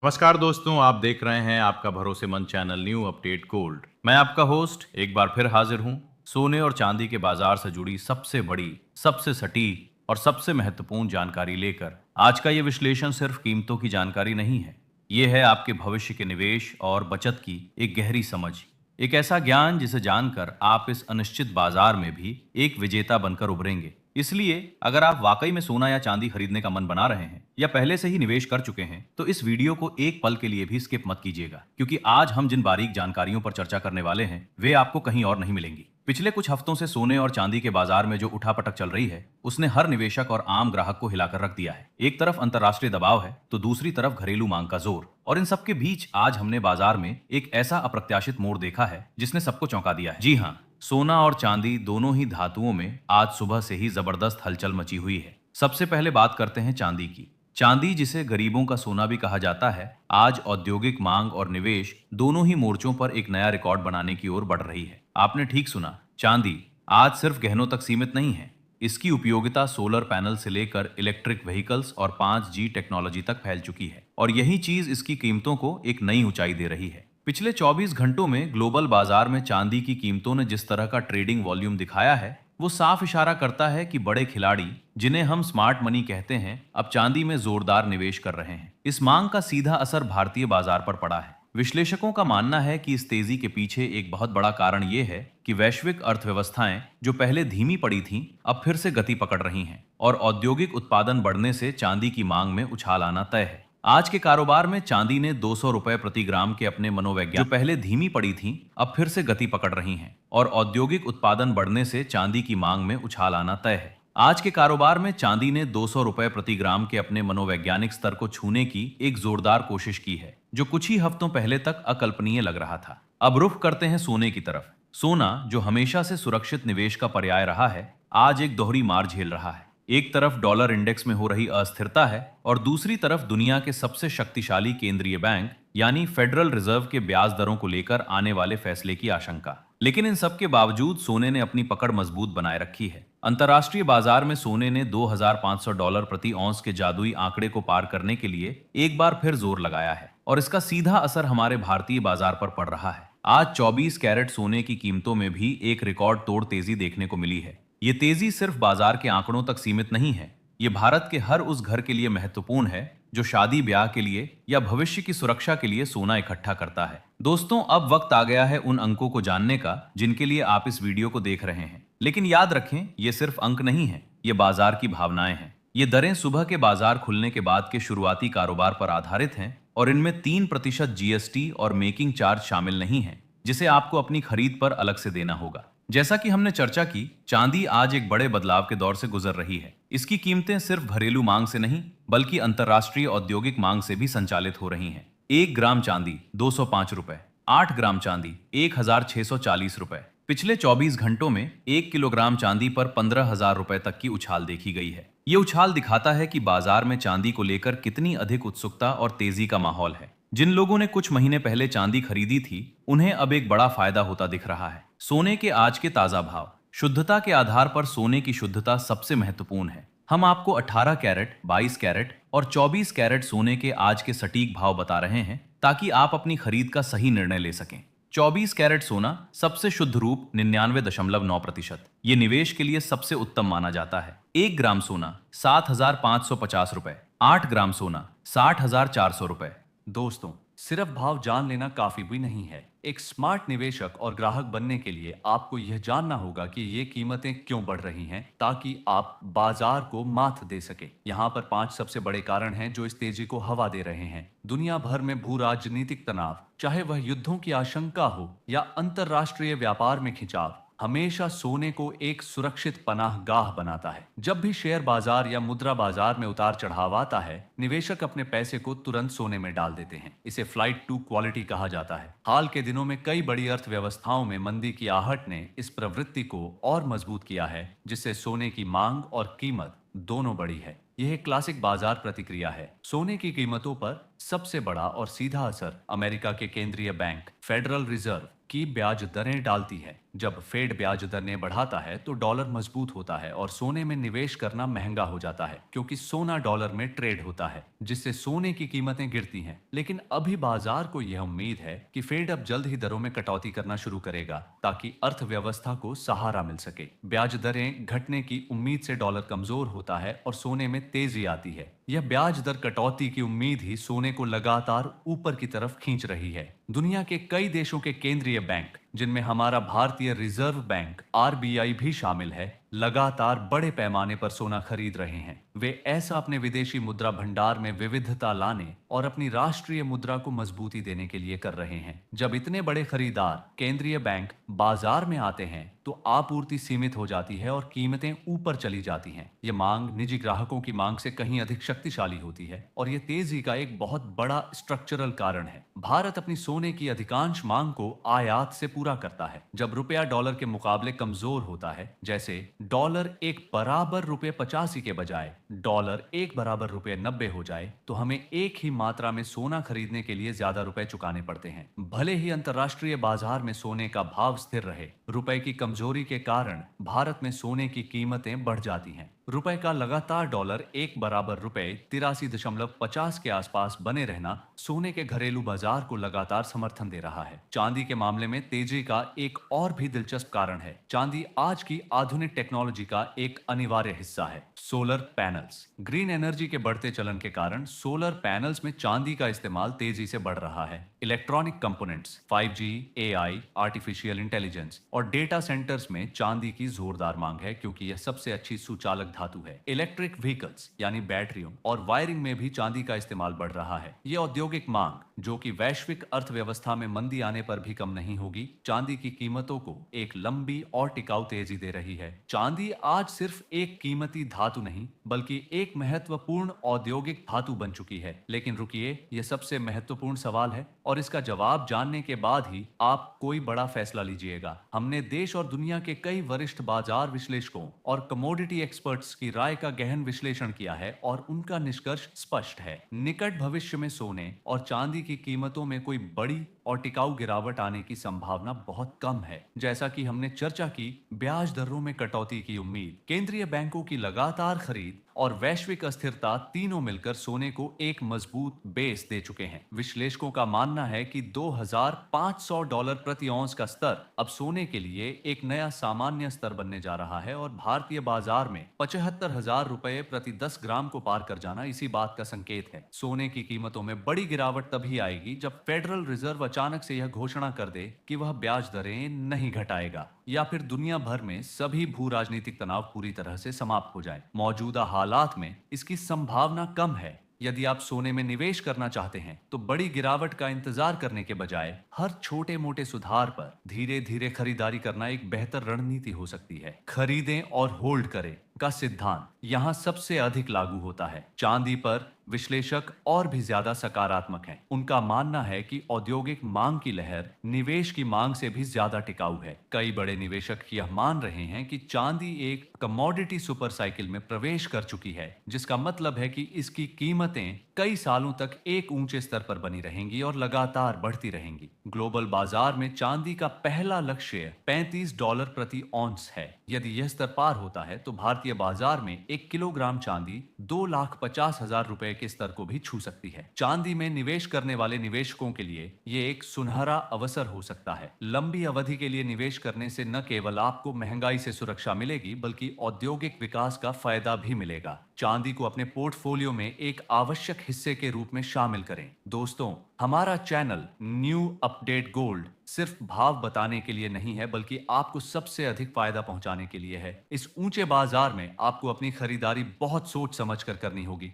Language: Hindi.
नमस्कार दोस्तों, आप देख रहे हैं आपका भरोसेमंद चैनल न्यू अपडेट गोल्ड। मैं आपका होस्ट एक बार फिर हाजिर हूं सोने और चांदी के बाजार से जुड़ी सबसे बड़ी, सबसे सटीक और सबसे महत्वपूर्ण जानकारी लेकर। आज का ये विश्लेषण सिर्फ कीमतों की जानकारी नहीं है, ये है आपके भविष्य के निवेश और बचत की एक गहरी समझ। एक ऐसा ज्ञान जिसे जानकर आप इस अनिश्चित बाजार में भी एक विजेता बनकर उभरेंगे। इसलिए अगर आप वाकई में सोना या चांदी खरीदने का मन बना रहे हैं या पहले से ही निवेश कर चुके हैं, तो इस वीडियो को एक पल के लिए भी स्किप मत कीजिएगा, क्योंकि आज हम जिन बारीक जानकारियों पर चर्चा करने वाले हैं वे आपको कहीं और नहीं मिलेंगी। पिछले कुछ हफ्तों से सोने और चांदी के बाजार में जो उठापटक चल रही है, उसने हर निवेशक और आम ग्राहक को हिलाकर रख दिया है। एक तरफ अंतर्राष्ट्रीय दबाव है, तो दूसरी तरफ घरेलू मांग का जोर। और इन सबके बीच आज हमने बाजार में एक ऐसा अप्रत्याशित मोड़ देखा है जिसने सबको चौंका दिया है। जी हाँ, सोना और चांदी दोनों ही धातुओं में आज सुबह से ही जबरदस्त हलचल मची हुई है। सबसे पहले बात करते हैं चांदी की। चांदी, जिसे गरीबों का सोना भी कहा जाता है, आज औद्योगिक मांग और निवेश दोनों ही मोर्चों पर एक नया रिकॉर्ड बनाने की ओर बढ़ रही है। आपने ठीक सुना, चांदी आज सिर्फ गहनों तक सीमित नहीं है। इसकी उपयोगिता सोलर पैनल से लेकर इलेक्ट्रिक व्हीकल्स और 5G टेक्नोलॉजी तक फैल चुकी है, और यही चीज इसकी कीमतों को एक नई ऊंचाई दे रही है। पिछले 24 घंटों में ग्लोबल बाजार में चांदी की कीमतों ने जिस तरह का ट्रेडिंग वॉल्यूम दिखाया है, वो साफ इशारा करता है कि बड़े खिलाड़ी, जिन्हें हम स्मार्ट मनी कहते हैं, अब चांदी में जोरदार निवेश कर रहे हैं। इस मांग का सीधा असर भारतीय बाजार पर पड़ा है। विश्लेषकों का मानना है कि इस तेजी के पीछे एक बहुत बड़ा कारण ये है कि वैश्विक अर्थव्यवस्थाएं जो पहले धीमी पड़ी थीं, अब फिर से गति पकड़ रही हैं, और औद्योगिक उत्पादन बढ़ने से चांदी की मांग में उछाल आना तय है। आज के कारोबार में चांदी ने 200 रुपए प्रति ग्राम के अपने मनोवैज्ञानिक, जो पहले धीमी पड़ी थीं, अब फिर से गति पकड़ रही हैं, और औद्योगिक उत्पादन बढ़ने से चांदी की मांग में उछाल आना तय है। आज के कारोबार में चांदी ने 200 रुपए प्रति ग्राम के अपने मनोवैज्ञानिक स्तर को छूने की एक जोरदार कोशिश की है, जो कुछ ही हफ्तों पहले तक अकल्पनीय लग रहा था। अब रुख करते हैं सोने की तरफ। सोना, जो हमेशा से सुरक्षित निवेश का पर्याय रहा है, आज एक दोहरी मार झेल रहा है। एक तरफ डॉलर इंडेक्स में हो रही अस्थिरता है, और दूसरी तरफ दुनिया के सबसे शक्तिशाली केंद्रीय बैंक यानी फेडरल रिजर्व के ब्याज दरों को लेकर आने वाले फैसले की आशंका। लेकिन इन सब के बावजूद सोने ने अपनी पकड़ मजबूत बनाए रखी है। अंतर्राष्ट्रीय बाजार में सोने ने $2,500 प्रति औंस के जादुई आंकड़े को पार करने के लिए एक बार फिर जोर लगाया है, और इसका सीधा असर हमारे भारतीय बाजार पर पड़ रहा है। आज 24 कैरेट सोने की कीमतों में भी एक रिकॉर्ड तोड़ तेजी देखने को मिली है। ये तेजी सिर्फ बाजार के आंकड़ों तक सीमित नहीं है, ये भारत के हर उस घर के लिए महत्वपूर्ण है जो शादी ब्याह के लिए या भविष्य की सुरक्षा के लिए सोना इकट्ठा करता है। दोस्तों, अब वक्त आ गया है उन अंकों को जानने का जिनके लिए आप इस वीडियो को देख रहे हैं। लेकिन याद रखें, ये सिर्फ अंक नहीं है, ये बाजार की भावनाएं हैं। ये दरें सुबह के बाजार खुलने के बाद के शुरुआती कारोबार पर आधारित हैं, और इनमें 3% GST और मेकिंग चार्ज शामिल नहीं है, जिसे आपको अपनी खरीद पर अलग से देना होगा। जैसा कि हमने चर्चा की, चांदी आज एक बड़े बदलाव के दौर से गुजर रही है। इसकी कीमतें सिर्फ घरेलू मांग से नहीं, बल्कि अंतर्राष्ट्रीय औद्योगिक मांग से भी संचालित हो रही हैं। 1 ग्राम चांदी 205 रुपए, 8 ग्राम चांदी 1,640 रुपए। पिछले 24 घंटों में 1 किलोग्राम चांदी पर 15,000 रुपए तक की उछाल देखी गई है। ये उछाल दिखाता है कि बाजार में चांदी को लेकर कितनी अधिक उत्सुकता और तेजी का माहौल है। जिन लोगों ने कुछ महीने पहले चांदी खरीदी थी, उन्हें अब एक बड़ा फायदा होता दिख रहा है। सोने के आज के ताजा भाव। शुद्धता के आधार पर सोने की शुद्धता सबसे महत्वपूर्ण है। हम आपको 18 कैरेट, 22 कैरेट और 24 कैरेट सोने के आज के सटीक भाव बता रहे हैं, ताकि आप अपनी खरीद का सही निर्णय ले सकें। 24 कैरेट सोना सबसे शुद्ध रूप 99.9%। ये निवेश के लिए सबसे उत्तम माना जाता है। 1 ग्राम सोना 7,550 रुपए, 8 ग्राम सोना 60,400 रुपए। दोस्तों, सिर्फ भाव जान लेना काफी भी नहीं है। एक स्मार्ट निवेशक और ग्राहक बनने के लिए आपको यह जानना होगा कि ये कीमतें क्यों बढ़ रही हैं, ताकि आप बाजार को मात दे सके। यहाँ पर 5 सबसे बड़े कारण हैं जो इस तेजी को हवा दे रहे हैं। दुनिया भर में भू राजनीतिक तनाव, चाहे वह युद्धों की आशंका हो या अंतरराष्ट्रीय व्यापार में खिंचाव, हमेशा सोने को एक सुरक्षित पनाहगाह बनाता है। जब भी शेयर बाजार या मुद्रा बाजार में उतार चढ़ाव आता है, निवेशक अपने पैसे को तुरंत सोने में डाल देते हैं। इसे फ्लाइट टू क्वालिटी कहा जाता है। हाल के दिनों में कई बड़ी अर्थव्यवस्थाओं में मंदी की आहट ने इस प्रवृत्ति को और मजबूत किया है, जिससे सोने की मांग और कीमत दोनों बढ़ी है। यह एक क्लासिक बाजार प्रतिक्रिया है। सोने की कीमतों पर सबसे बड़ा और सीधा असर अमेरिका के केंद्रीय बैंक फेडरल रिजर्व की ब्याज दरें डालती है। जब फेड ब्याज दरें बढ़ाता है तो डॉलर मजबूत होता है और सोने में निवेश करना महंगा हो जाता है, क्योंकि सोना डॉलर में ट्रेड होता है, जिससे सोने की कीमतें गिरती हैं। लेकिन अभी बाजार को यह उम्मीद है कि फेड अब जल्द ही दरों में कटौती करना शुरू करेगा, ताकि अर्थव्यवस्था को सहारा मिल सके। ब्याज दरें घटने की उम्मीद से डॉलर कमजोर होता है और सोने में तेजी आती है। यह ब्याज दर कटौती की उम्मीद ही सोने को लगातार ऊपर की तरफ खींच रही है। दुनिया के कई देशों के केंद्रीय बैंक, जिनमें हमारा भारतीय रिजर्व बैंक आरबीआई भी शामिल है, लगातार बड़े पैमाने पर सोना खरीद रहे हैं। वे ऐसा अपने विदेशी मुद्रा भंडार में विविधता लाने और अपनी राष्ट्रीय मुद्रा को मजबूती देने के लिए कर रहे हैं। जब इतने बड़े खरीदार केंद्रीय बैंक बाजार में आते हैं तो आपूर्ति सीमित हो जाती है और कीमतें ऊपर चली जाती हैं। ये मांग निजी ग्राहकों की मांग से कहीं अधिक शक्तिशाली होती है और ये तेजी का एक बहुत बड़ा स्ट्रक्चरल कारण है। भारत अपनी सोने की अधिकांश मांग को आयात से पूरा करता है। जब रुपया डॉलर के मुकाबले कमजोर होता है, जैसे डॉलर एक बराबर रुपए 85 के बजाय डॉलर एक बराबर रुपए 90 हो जाए, तो हमें एक ही मात्रा में सोना खरीदने के लिए ज्यादा रुपए चुकाने पड़ते हैं। भले ही अंतरराष्ट्रीय बाजार में सोने का भाव स्थिर रहे, रुपए की कमजोरी के कारण भारत में सोने की कीमतें बढ़ जाती हैं। रुपए का लगातार डॉलर एक बराबर रुपए 83.50 के आसपास बने रहना सोने के घरेलू बाजार को लगातार समर्थन दे रहा है। चांदी के मामले में तेजी का एक और भी दिलचस्प कारण है। चांदी आज की आधुनिक टेक्नोलॉजी का एक अनिवार्य हिस्सा है। सोलर पैनल्स, ग्रीन एनर्जी के बढ़ते चलन के कारण सोलर पैनल्स में चांदी का इस्तेमाल तेजी से बढ़ रहा है। Electronic components, 5G, AI, artificial intelligence और डेटा सेंटर्स में चांदी की जोरदार मांग है, क्योंकि यह सबसे अच्छी सुचालक धातु है। इलेक्ट्रिक व्हीकल्स यानी बैटरियों और वायरिंग में भी चांदी का इस्तेमाल बढ़ रहा है। ये औद्योगिक मांग, जो कि वैश्विक अर्थव्यवस्था में मंदी आने पर भी कम नहीं होगी, चांदी की कीमतों को एक लंबी और टिकाऊ तेजी दे रही है। चांदी आज सिर्फ एक कीमती धातु नहीं, बल्कि एक महत्वपूर्ण औद्योगिक धातु बन चुकी है। लेकिन रुकिए, यह सबसे महत्वपूर्ण सवाल है और इसका जवाब जानने के बाद ही आप कोई बड़ा फैसला लीजिएगा। हमने देश और दुनिया के कई वरिष्ठ बाजार विश्लेषकों और कमोडिटी एक्सपर्ट्स की राय का गहन विश्लेषण किया है और उनका निष्कर्ष स्पष्ट है। निकट भविष्य में सोने और चांदी की कीमतों में कोई बड़ी और टिकाऊ गिरावट आने की संभावना बहुत कम है। जैसा कि हमने चर्चा की, ब्याज दरों में कटौती की उम्मीद, केंद्रीय बैंकों की लगातार खरीद और वैश्विक अस्थिरता तीनों मिलकर सोने को एक मजबूत बेस दे चुके हैं। विश्लेषकों का मानना है कि $2,500 प्रति औंस का स्तर अब सोने के लिए एक नया सामान्य स्तर बनने जा रहा है और भारतीय बाजार में 75,000 रुपए प्रति 10 ग्राम को पार कर जाना इसी बात का संकेत है। सोने की कीमतों में बड़ी गिरावट तभी आएगी जब फेडरल रिजर्व अचानक से यह घोषणा कर दे कि वह ब्याज दरें नहीं घटाएगा, या फिर दुनिया भर में सभी भू राजनीतिक तनाव पूरी तरह से समाप्त हो जाए। मौजूदा हालात में इसकी संभावना कम है। यदि आप सोने में निवेश करना चाहते हैं तो बड़ी गिरावट का इंतजार करने के बजाय हर छोटे मोटे सुधार पर धीरे धीरे खरीदारी करना एक बेहतर रणनीति हो सकती है। खरीदें और होल्ड करें का सिद्धांत यहाँ सबसे अधिक लागू होता है। चांदी पर विश्लेषक और भी ज्यादा सकारात्मक हैं। उनका मानना है कि औद्योगिक मांग की लहर निवेश की मांग से भी ज्यादा टिकाऊ है। कई बड़े निवेशक यह मान रहे हैं कि चांदी एक कमोडिटी सुपर साइकिल में प्रवेश कर चुकी है, जिसका मतलब है कि इसकी कीमतें कई सालों तक एक ऊंचे स्तर पर बनी रहेंगी और लगातार बढ़ती रहेंगी। ग्लोबल बाजार में चांदी का पहला लक्ष्य $35 प्रति औंस है। यदि यह स्तर पार होता है तो भारतीय बाजार में 1 किलोग्राम चांदी 2,50,000 रुपए के स्तर को भी छू सकती है। चांदी में निवेश करने वाले निवेशकों के लिए ये एक सुनहरा अवसर हो सकता है। लंबी अवधि के लिए निवेश करने से न केवल आपको महंगाई से सुरक्षा मिलेगी, बल्कि औद्योगिक विकास का फायदा भी मिलेगा। चांदी को अपने पोर्टफोलियो में एक आवश्यक हिस्से के रूप में शामिल करें। दोस्तों, हमारा चैनल न्यू अपडेट गोल्ड सिर्फ भाव बताने के लिए नहीं है, बल्कि आपको सबसे अधिक फायदा पहुंचाने के लिए है। इस ऊंचे बाजार में आपको अपनी खरीदारी बहुत सोच समझ कर करनी होगी।